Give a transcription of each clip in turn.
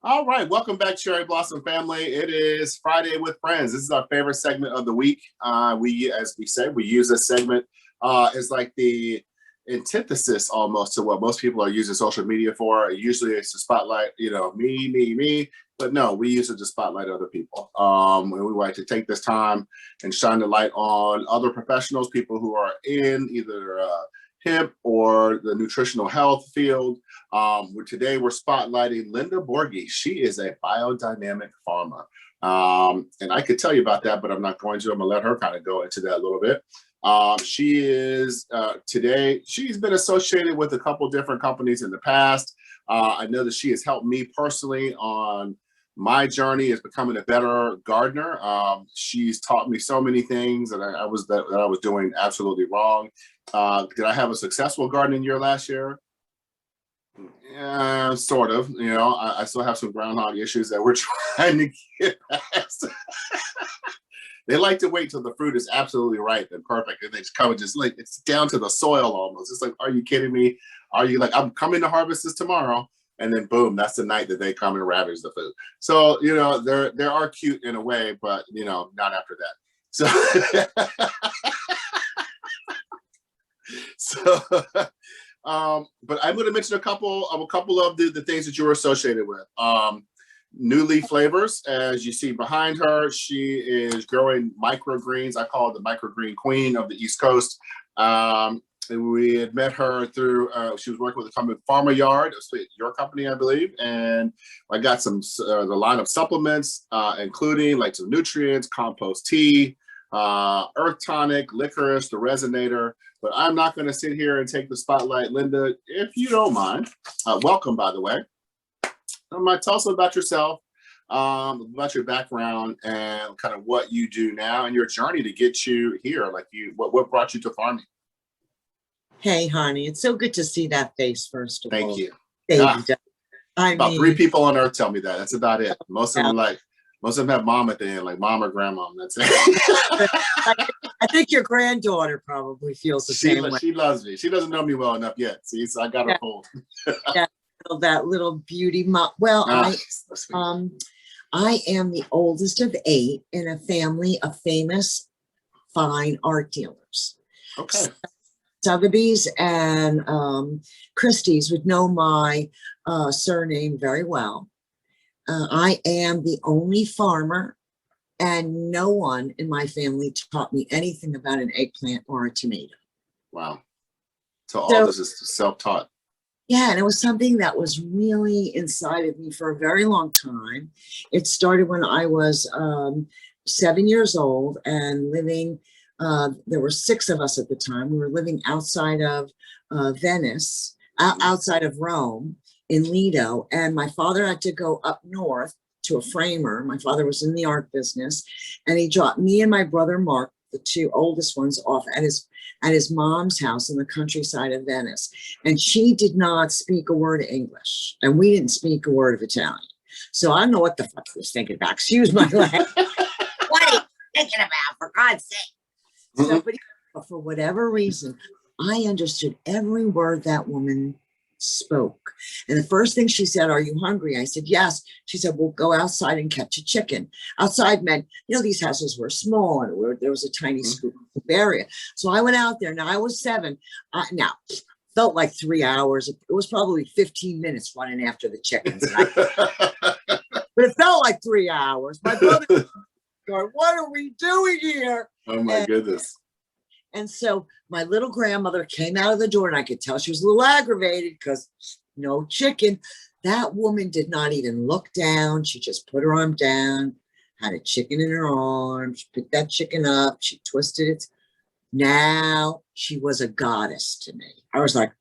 All right, welcome back, Cherry Blossom family. It is Friday with Friends. This is our favorite segment of the week. As we said, we use this segment as like the antithesis almost to what most people are using social media for. Usually, it's to spotlight, me. But no, we use it to spotlight other people. And we like to take this time and shine the light on other professionals, people who are in either hemp or the nutritional health field. Today we're spotlighting Linda Borghi. She is a biodynamic farmer. And I could tell you about that, but I'm not going to. I'm gonna let her kind of go into that a little bit. She is today, she's been associated with a couple different companies in the past. I know that she has helped me personally on my journey as becoming a better gardener. She's taught me so many things that I was doing absolutely wrong. Did I have a successful gardening year last year? Yeah, sort of. I still have some groundhog issues that we're trying to get past. They like to wait till the fruit is absolutely ripe and perfect, and they just come and just like it's down to the soil almost. It's like, are you kidding me? Are you like, I'm coming to harvest this tomorrow, and then boom, that's the night that they come and ravage the food. So they are cute in a way, but not after that. So so but I'm going to mention a couple of the things that you were associated with. New Leaf Flavors, as you see behind her, she is growing microgreens. I call her the microgreen queen of the East Coast. We had met her through, she was working with a company, Farmer Yard, your company, I believe. And I got the line of supplements, including like some nutrients, compost tea, earth tonic, licorice, the resonator. But I'm not going to sit here and take the spotlight. Linda, if you don't mind, welcome, by the way. Tell us about yourself, about your background, and kind of what you do now and your journey to get you here. What brought you to farming? Hey, honey, it's so good to see that face, first of all. Thank you. About 3 people on earth tell me that. That's about it. Most of them have mom at the end, like mom or grandmom. That's it. I think your granddaughter probably feels the same way. She loves me. She doesn't know me well enough yet. See, so I got her pulled. That little beauty mom. Well, I am the oldest of 8 in a family of famous fine art dealers. Okay. Sotheby's and Christie's would know my surname very well. I am the only farmer, and no one in my family taught me anything about an eggplant or a tomato. Wow. So all this is self-taught. Yeah, and it was something that was really inside of me for a very long time. It started when I was 7 years old and living, there were 6 of us at the time. We were living outside of Venice, outside of Rome, in Lido, and my father had to go up north to a framer. My father was in the art business, and he dropped me and my brother Mark, the 2 oldest ones, off at his mom's house in the countryside of Venice. And she did not speak a word of English, and we didn't speak a word of Italian. So I don't know what the fuck he was thinking about. Excuse my language. What are you thinking about, for God's sake? So, but for whatever reason, I understood every word that woman spoke. And the first thing she said, "Are you hungry?" I said, "Yes." She said, "We'll go outside and catch a chicken." Outside meant, these houses were small and there was a tiny scoop area. So I went out there. Now I was 7. Now felt like 3 hours. It was probably 15 minutes running after the chickens. But it felt like 3 hours. My brother going, "What are we doing here?" Oh my goodness. And so my little grandmother came out of the door, and I could tell she was a little aggravated because no chicken. That woman did not even look down. She just put her arm down, had a chicken in her arm. She picked that chicken up. She twisted it. Now she was a goddess to me. I was like,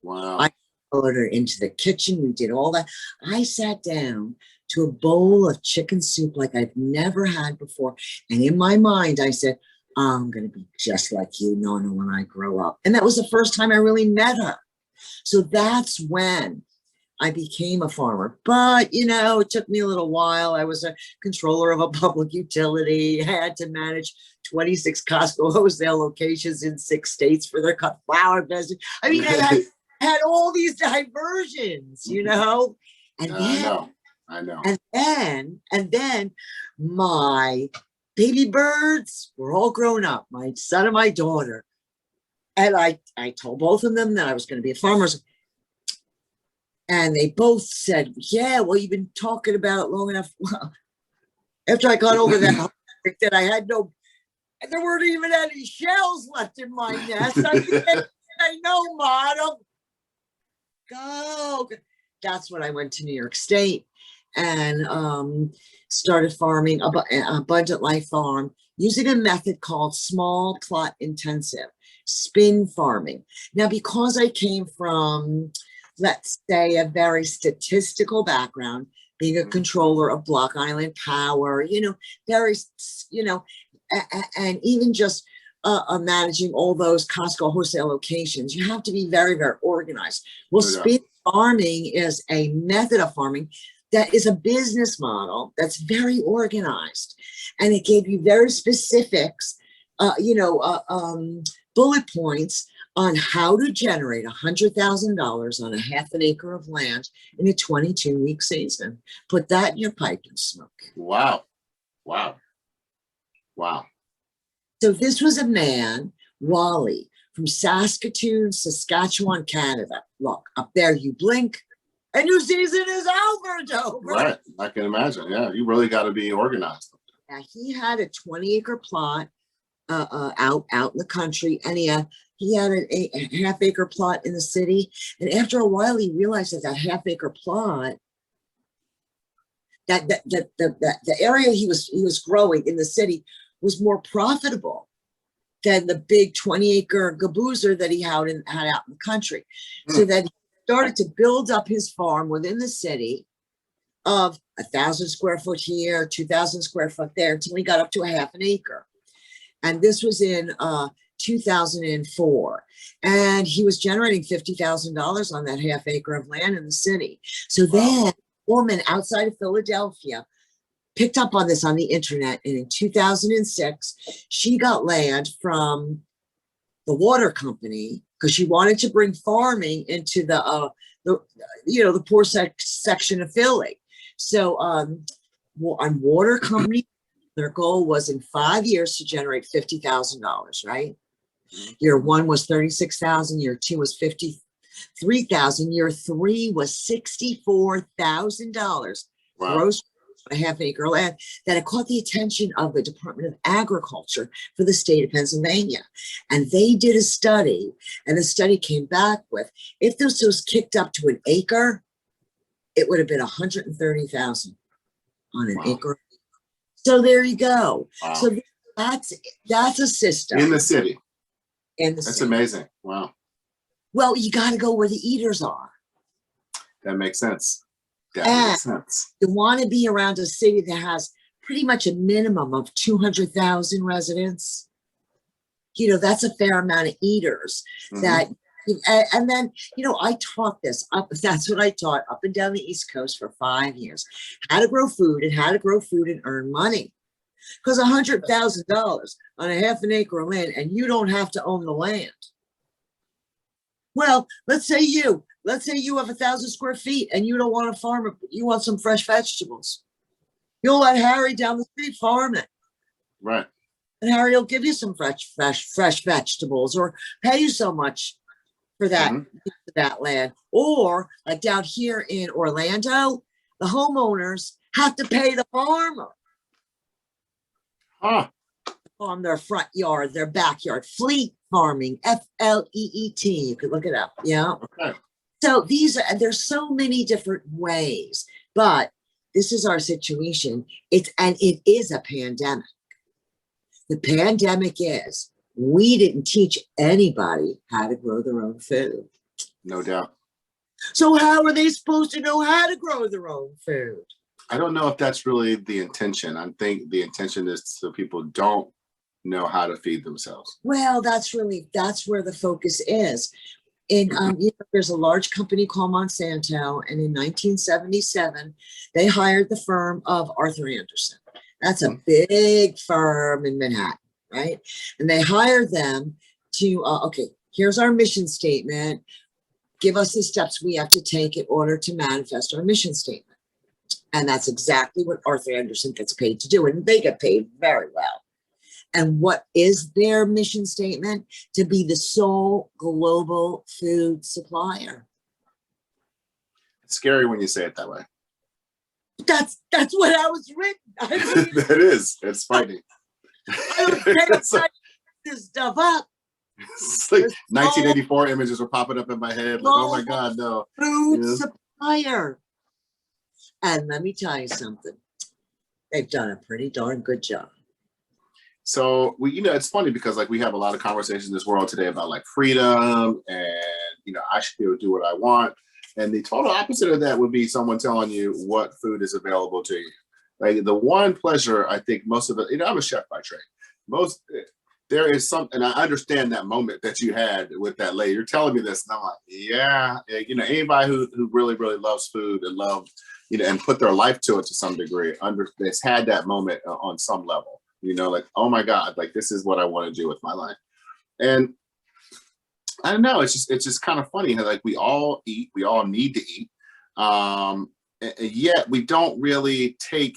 wow. I followed her into the kitchen. We did all that. I sat down to a bowl of chicken soup like I've never had before. And in my mind, I said, I'm going to be just like you, Nona, when I grow up. And that was the first time I really met her. So that's when I became a farmer. But, it took me a little while. I was a controller of a public utility. I had to manage 26 Costco wholesale locations in 6 states for their cut flower business. I mean, I had all these diversions, And I then, know. I know. and then my baby birds were all grown up, my son and my daughter. And I told both of them that I was going to be a farmer. And they both said, yeah, well, you've been talking about it long enough. Well, after I got over that, that I had no, and there weren't even any shells left in my nest. I know, Mom. Go. That's when I went to New York State and started farming Abundant Life Farm using a method called small plot intensive spin farming. Now, because I came from, let's say, a very statistical background, being a controller of Block Island Power, very, and even just managing all those Costco wholesale locations, you have to be very, very organized. Well, spin farming is a method of farming that is a business model that's very organized, and it gave you very specifics, bullet points on how to generate $100,000 on a half an acre of land in a 22-week season. Put that in your pipe and smoke. Wow. Wow. Wow. So this was a man, Wally, from Saskatoon, Saskatchewan, Canada. Look, up there you blink and your season is over. Right. I can imagine. Yeah. You really got to be organized. Now, he had a 20-acre plot out in the country, and he had a half-acre plot in the city. And after a while, he realized that half-acre plot, that the area he was growing in the city was more profitable than the big 20-acre gaboozer that he had out in the country. So that he started to build up his farm within the city of 1,000 square foot here, 2,000 square foot there, until he got up to a half an acre. And this was in 2004. And he was generating $50,000 on that half acre of land in the city. So then a woman outside of Philadelphia picked up on this on the internet. And in 2006, she got land from the water company because she wanted to bring farming into the poor section of Philly. So on water company, their goal was in 5 years to generate $50,000, right? Year one was $36,000. Year two was $53,000. Year three was $64,000 gross a half acre land. That it caught the attention of the Department of Agriculture for the state of Pennsylvania. And they did a study, and the study came back with, if this was kicked up to an acre, it would have been $130,000 on an acre. So there you go. Wow. So that's a system in the city. That's amazing. Wow. Well, you got to go where the eaters are. That makes sense. Makes sense. You want to be around a city that has pretty much a minimum of 200,000 residents. That's a fair amount of eaters. And then, I taught this up. That's what I taught up and down the East Coast for 5 years. How to grow food and earn money. Because $100,000 on a half an acre of land, and you don't have to own the land. Well, let's say you have 1,000 square feet and you don't want to farm it, but you want some fresh vegetables. You'll let Harry down the street farm it. Right. And Harry will give you some fresh vegetables or pay you so much for that land. Or like down here in Orlando, the homeowners have to pay the farmer on their front yard, their backyard. Fleet farming, FLEET. You could look it up. Yeah. Okay. So there's so many different ways, but this is our situation. It is a pandemic. The pandemic is, we didn't teach anybody how to grow their own food. No doubt. So how are they supposed to know how to grow their own food? I don't know if that's really the intention. I think the intention is so people don't know how to feed themselves. Well, that's where the focus is. There's a large company called Monsanto, and in 1977, they hired the firm of Arthur Andersen. That's a big firm in Manhattan, right? And they hired them to, here's our mission statement. give us the steps we have to take in order to manifest our mission statement. And that's exactly what Arthur Anderson gets paid to do. And they get paid very well. And what is their mission statement? To be the sole global food supplier. It's scary when you say it that way. That's what I was written. I mean, It is. It's frightening. I was trying to this stuff up. It's like 1984 images were popping up in my head. Like, oh my God, no. Food supplier. And let me tell you something. They've done a pretty darn good job. So it's funny because like we have a lot of conversations in this world today about like freedom and, I should be able to do what I want. And the total opposite of that would be someone telling you what food is available to you. Like the one pleasure, I think most of it, I'm a chef by trade. There is something, and I understand that moment that you had with that lady. You're telling me this, and I'm like, yeah, anybody who really, really loves food and and put their life to it to some degree, has had that moment on some level. Like, oh my God, like this is what I want to do with my life. And I don't know, it's just kind of funny how like we all eat, we all need to eat. And yet we don't really take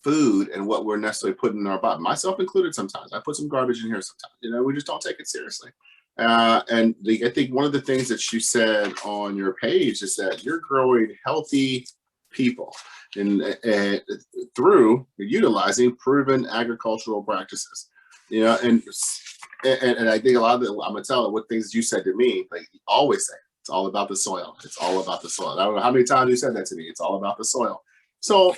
food and what we're necessarily putting in our body, myself included sometimes. I put some garbage in here sometimes, we just don't take it seriously. And I think one of the things that you said on your page is that you're growing healthy people and through utilizing proven agricultural practices, and I think a lot of it, I'm gonna tell it what things you said to me, like you always say, it's all about the soil. It's all about the soil. I don't know how many times you said that to me. It's all about the soil. So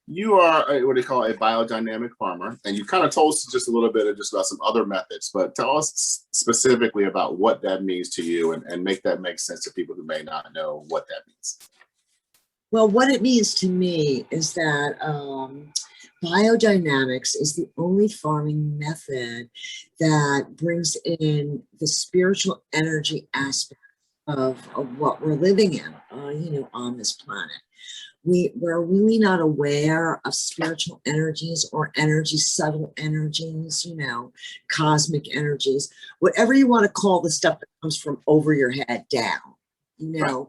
you are what do you call a biodynamic farmer, and you kind of told us just a little bit of just about some other methods, but tell us specifically about what that means to you and make that make sense to people who may not know what that means. Well, what it means to me is that biodynamics is the only farming method that brings in the spiritual energy aspect of what we're living in, on this planet. We're really not aware of spiritual energies or subtle energies, cosmic energies, whatever you want to call the stuff that comes from over your head down, Right.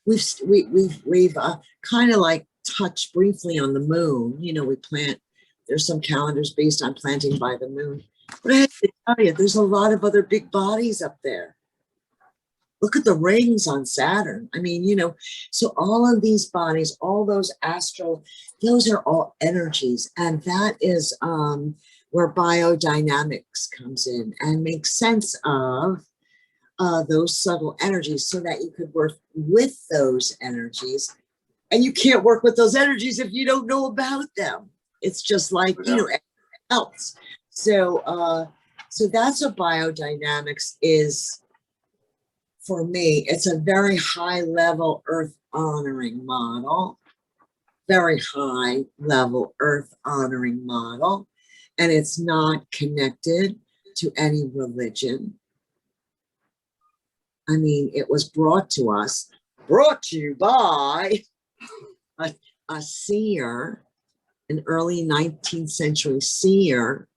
We've kind of like touched briefly on the moon. We plant, there's some calendars based on planting by the moon. But I have to tell you, there's a lot of other big bodies up there. Look at the rings on Saturn. I mean, so all of these bodies, all those astral, those are all energies. And that is where biodynamics comes in and makes sense of those subtle energies so that you could work with those energies. And you can't work with those energies if you don't know about them. It's just like, everything else. So that's what biodynamics is for me. It's a very high level earth honoring model, very high level earth honoring model. And it's not connected to any religion. I mean, it was brought to you by a seer, an early 19th century seer,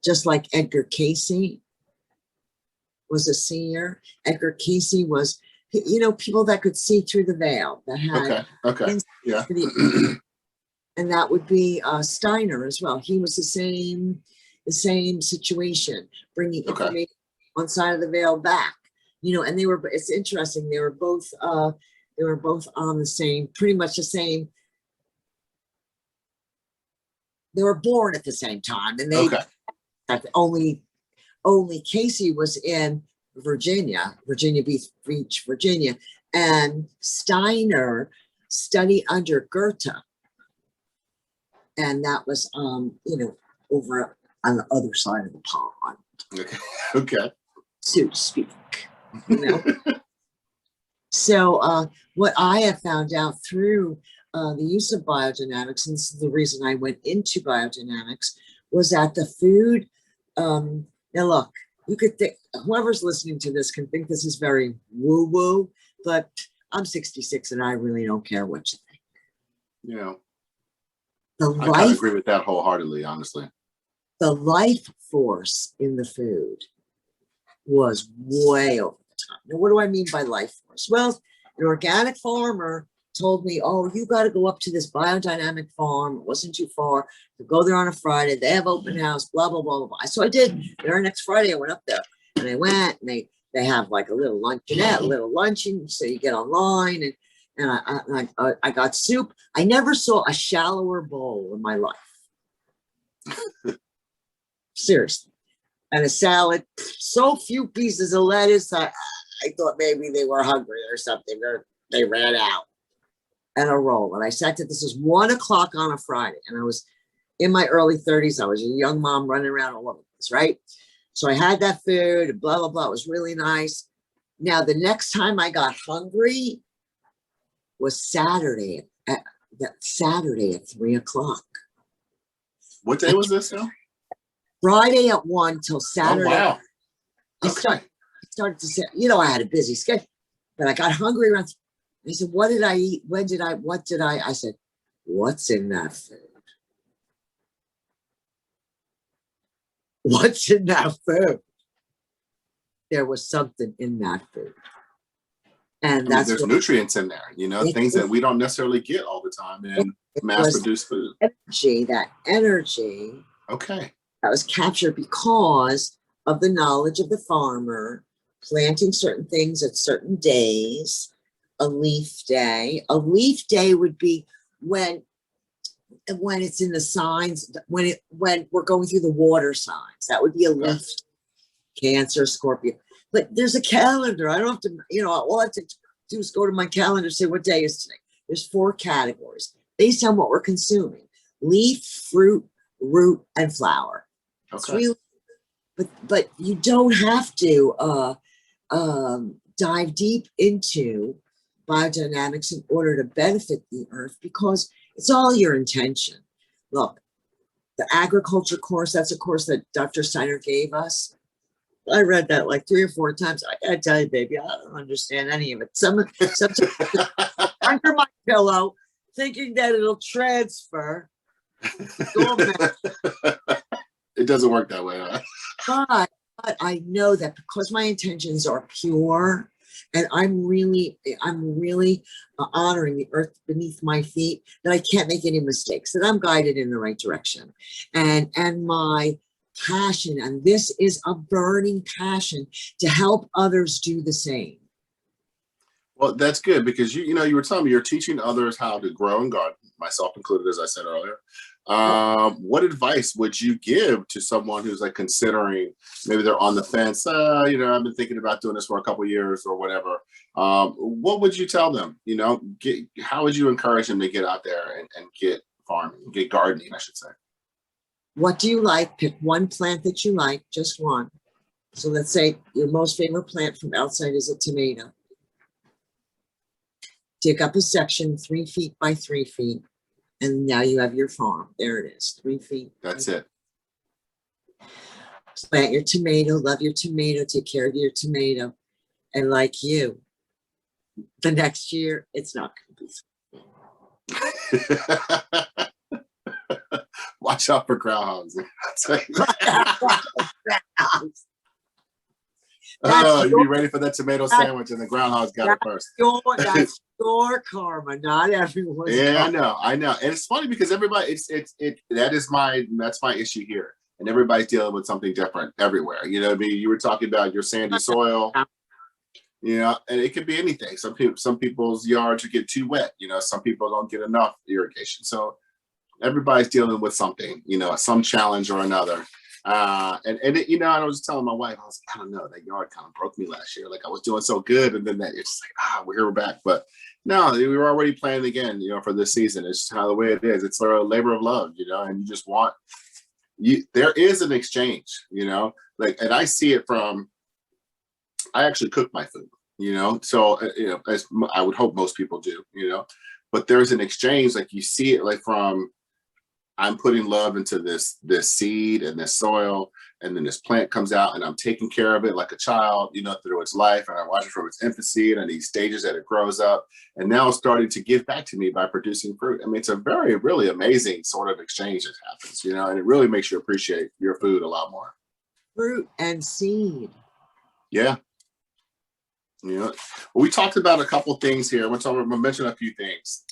just like Edgar Cayce was a seer. Edgar Cayce was, people that could see through the veil, that had okay. Yeah. And that would be Steiner as well. He was the same situation, bringing information one side of the veil back. And it's interesting, they were both on the same, pretty much the same. They were born at the same time, and they only Cayce was in Virginia Beach, Virginia, and Steiner studied under Goethe, and that was over on the other side of the pond. Okay. So to speak. So what I have found out through the use of biodynamics, and this is the reason I went into biodynamics, was that the food, now look, you could think, whoever's listening to this can think this is very woo-woo, but I'm 66 and I really don't care what you think. I kind of agree with that wholeheartedly, honestly. The life force in the food was way over lifetime. Now, what do I mean by life force? Well, an organic farmer told me, oh, you got to go up to this biodynamic farm. It wasn't too far. You go there on a Friday. They have open house, blah, blah, blah, blah, blah. So I did. The very next Friday, I went up there and I went and they have like a little luncheonette, a little luncheon. So you get online and I got soup. I never saw a shallower bowl in my life. Seriously. And a salad, so few pieces of lettuce. I thought maybe they were hungry or something, or they ran out. And a roll. And I sat there, this was 1 o'clock on a Friday. And I was in my early 30s. I was a young mom running around all over this, right? So I had that food, and blah, blah, blah. It was really nice. Now, the next time I got hungry was Saturday at 3 o'clock. What day was this now? Friday at 1 till Saturday. Oh, wow. I started to say, I had a busy schedule, but I got hungry around. He said, what did I eat? What did I? I said, what's in that food? What's in that food? There was something in that food. And there's nutrients in there, things that we don't necessarily get all the time in mass-produced food. That energy. Okay. That was captured because of the knowledge of the farmer planting certain things at certain days. A leaf day would be when it's in the signs, when we're going through the water signs. That would be a leaf. Cancer, Scorpio. But there's a calendar. I don't have to, all I have to do is go to my calendar and say, what day is today? There's 4 categories based on what we're consuming: leaf, fruit, root, and flower. Okay. Really, but you don't have to dive deep into biodynamics in order to benefit the earth, because it's all your intention. Look, the agriculture course, that's a course that Dr. Steiner gave us. I read that like 3 or 4 times. I gotta tell you, baby, I don't understand any of it. Sometimes under my pillow, thinking that it'll transfer. It doesn't work that way, huh? But I know that because my intentions are pure, and I'm really honoring the earth beneath my feet, that I can't make any mistakes, that I'm guided in the right direction. And my passion, and this is a burning passion, to help others do the same. Well, that's good, because you were telling me you're teaching others how to grow and garden, myself included, as I said earlier. What advice would you give to someone who's like considering, maybe they're on the fence, I've been thinking about doing this for a couple of years or whatever. What would you tell them? How would you encourage them to get out there and get farming, get gardening, I should say? What do you like? Pick one plant that you like, just one. So let's say your most favorite plant from outside is a tomato. Take up a section 3 feet by 3 feet. And now you have your farm. There it is, 3 feet. That's it. Plant your tomato, love your tomato, take care of your tomato. And like you, the next year, it's not going to be. Watch out for groundhogs. You be ready for that tomato sandwich, and the groundhogs got it first. That's your karma, not everyone's. Yeah, karma. I know, and it's funny because everybody, that's my issue here, and everybody's dealing with something different everywhere. You were talking about your sandy soil, and it could be anything. Some people's yards get too wet. Some people don't get enough irrigation, so everybody's dealing with something, some challenge or another. And I was telling my wife, I was like, I don't know, that yard kind of broke me last year. Like, I was doing so good, and then it's like, we're back. But no, we were already planning again, for this season. It's just how the way it is. It's a labor of love, and you just want, there is an exchange, and I see it from, I actually cook my food, so, as I would hope most people do, but there's an exchange, like you see it like from, I'm putting love into this seed and this soil, and then this plant comes out, and I'm taking care of it like a child, through its life, and I watch it from its infancy and these stages that it grows up, and now it's starting to give back to me by producing fruit. I mean, it's a very, really amazing sort of exchange that happens, and it really makes you appreciate your food a lot more. Fruit and seed. Yeah. You know, we talked about a couple things here. I'm going to mention a few things.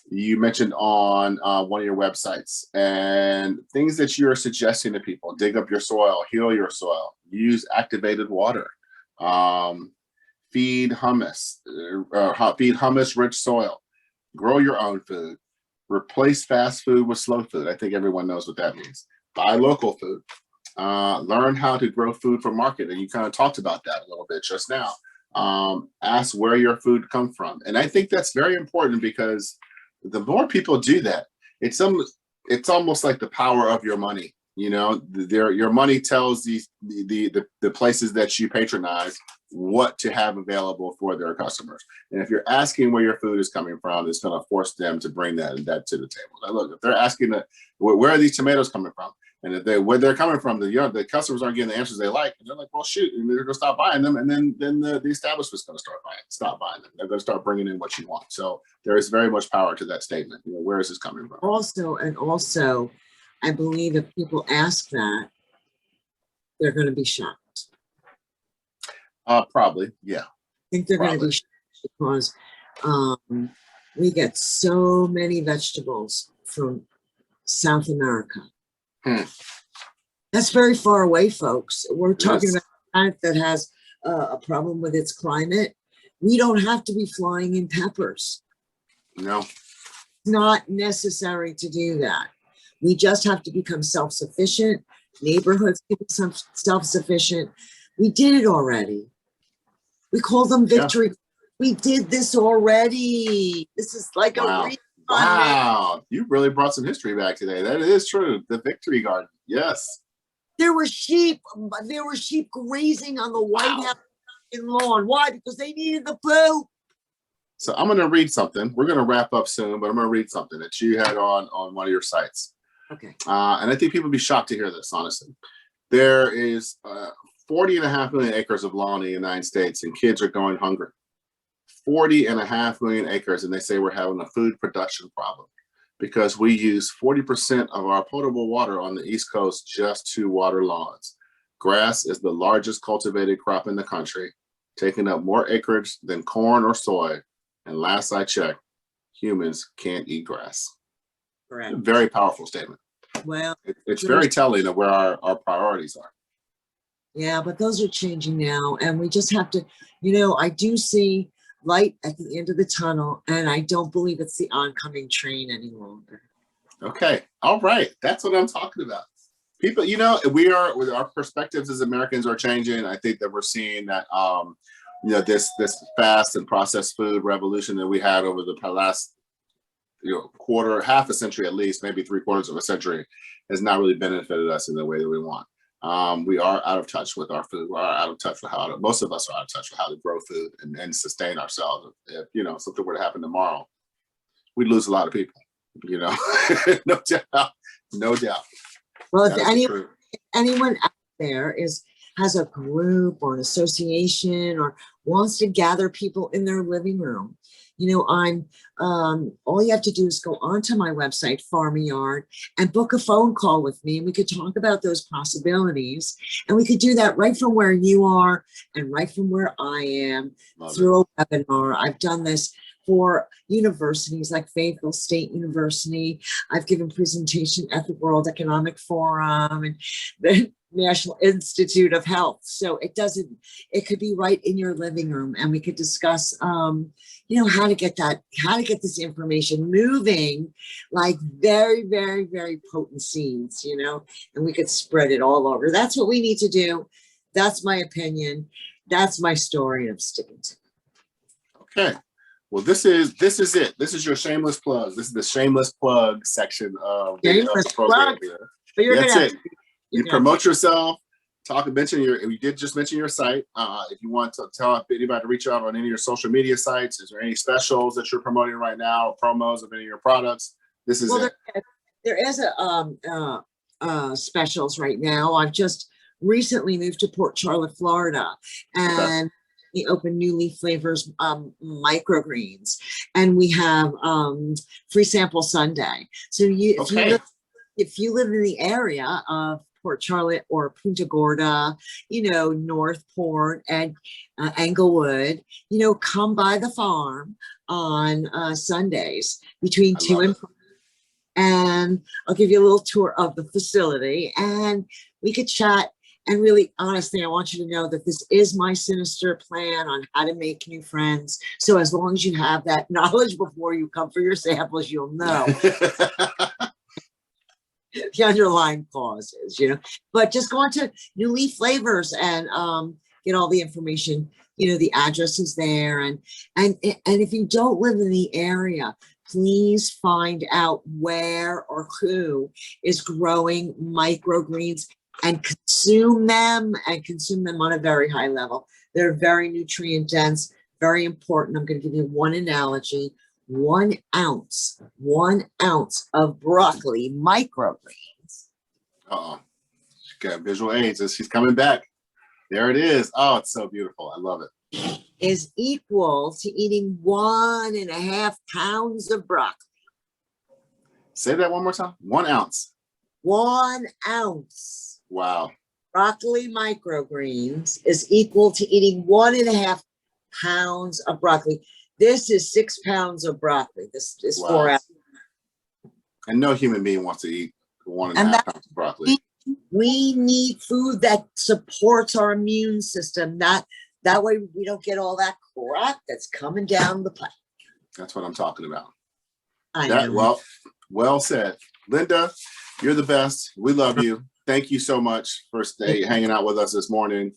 You mentioned on one of your websites and things that you're suggesting to people: dig up your soil, heal your soil, use activated water, feed humus, feed humus-rich soil, grow your own food, replace fast food with slow food. I think everyone knows what that means. Buy local food. Learn how to grow food for market. And you kind of talked about that a little bit just now. Ask where your food comes from. And I think that's very important, because the more people do that, it's almost like the power of your money. You know, your money tells the places that you patronize what to have available for their customers. And if you're asking where your food is coming from, it's going to force them to bring that to the table. Now, look, if they're asking where are these tomatoes coming from, and if where they're coming from, the customers aren't getting the answers they like, and they're like, well, shoot, and they're going to stop buying them, and then the establishment's going to stop buying them. They're going to start bringing in what you want. So there is very much power to that statement. You know, where is this coming from? Also, I believe if people ask that, they're going to be shocked. Probably, yeah. I think they're going to be shocked because we get so many vegetables from South America. That's very far away, folks. We're talking about a planet that has a problem with its climate. We don't have to be flying in peppers. No. It's not necessary to do that. We just have to become self-sufficient. Neighborhoods become self-sufficient. We did it already. We call them victory. Yeah. We did this already. This is like a wow. You really brought some history back today. That is true. The Victory Garden. Yes. There were sheep. There were sheep grazing on the White House lawn. Why? Because they needed the poop. So I'm going to read something. We're going to wrap up soon, but I'm going to read something that you had on one of your sites. Okay. And I think people would be shocked to hear this, honestly. There is 40.5 million acres of lawn in the United States, and kids are going hungry. 40.5 million acres, and they say we're having a food production problem because we use 40% of our potable water on the East Coast just to water lawns. Grass is the largest cultivated crop in the country, taking up more acreage than corn or soy. And last I checked, humans can't eat grass. Correct. Very powerful statement. Well, it's very telling of where our priorities are. Yeah, but those are changing now. And we just have to, I do see light at the end of the tunnel, and I don't believe it's the oncoming train any longer. Okay. All right. That's what I'm talking about. People, with our perspectives as Americans are changing. I think that we're seeing that, this fast and processed food revolution that we had over the last, quarter, half a century, at least, maybe 3/4 of a century, has not really benefited us in the way that we want. We are out of touch with our food. We are out of touch with most of us are out of touch with how to grow food and sustain ourselves. If something were to happen tomorrow, we'd lose a lot of people. No doubt, no doubt. Well, if anyone out there has a group or an association or wants to gather people in their living room, I'm all you have to do is go onto my website, Farm Yard, and book a phone call with me, and we could talk about those possibilities. And we could do that right from where you are and right from where I am. Through a webinar. I've done this for universities like Fayetteville State University. I've given presentation at the World Economic Forum and the National Institute of Health. So it could be right in your living room, and we could discuss, how to get this information moving like very, very, very potent seeds, and we could spread it all over. That's what we need to do. That's my opinion. That's my story, and I'm sticking to it. Okay. Well, this is it. This is your shameless plug. This is the shameless plug section of the program here. That's it. You promote yourself. You did just mention your site. If you want to tell anybody to reach out on any of your social media sites, is there any specials that you're promoting right now, or promos of any of your products? This is it. There is specials right now. I've just recently moved to Port Charlotte, Florida, and we opened New Leaf Flavors microgreens, and we have free sample Sunday. So if you live in the area of Port Charlotte or Punta Gorda, Northport and Englewood, come by the farm on Sundays between 2 and 4. And I'll give you a little tour of the facility and we could chat. And really, honestly, I want you to know that this is my sinister plan on how to make new friends. So as long as you have that knowledge before you come for your samples, you'll know the underlying causes, But just go on to New Leaf Flavors and get all the information. The address is there. And if you don't live in the area, please find out where or who is growing microgreens and consume them on a very high level. They're very nutrient dense, very important. I'm going to give you one analogy. 1 ounce of broccoli microgreens. Uh-oh. She's got visual aids. She's coming back. There it is. Oh, it's so beautiful. I love it. Is equal to eating 1.5 pounds of broccoli. Say that one more time. 1 ounce. 1 ounce. Wow. Broccoli microgreens is equal to eating 1.5 pounds of broccoli. This is 6 pounds of broccoli. This is 4 ounces. And no human being wants to eat 1.5 pounds of broccoli. We need food that supports our immune system. That way we don't get all that crap that's coming down the pipe. That's what I'm talking about. I know. Well said. Linda, you're the best. We love you. Thank you so much for hanging out with us this morning.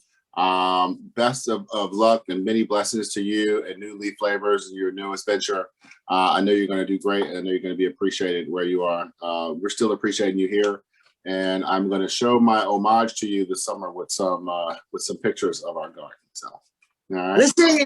Best of luck and many blessings to you and New Leaf Flavors, your newest venture. I know you're going to do great. I know you're going to be appreciated where you are. We're still appreciating you here. And I'm going to show my homage to you this summer with some pictures of our garden. So, all right. Listen,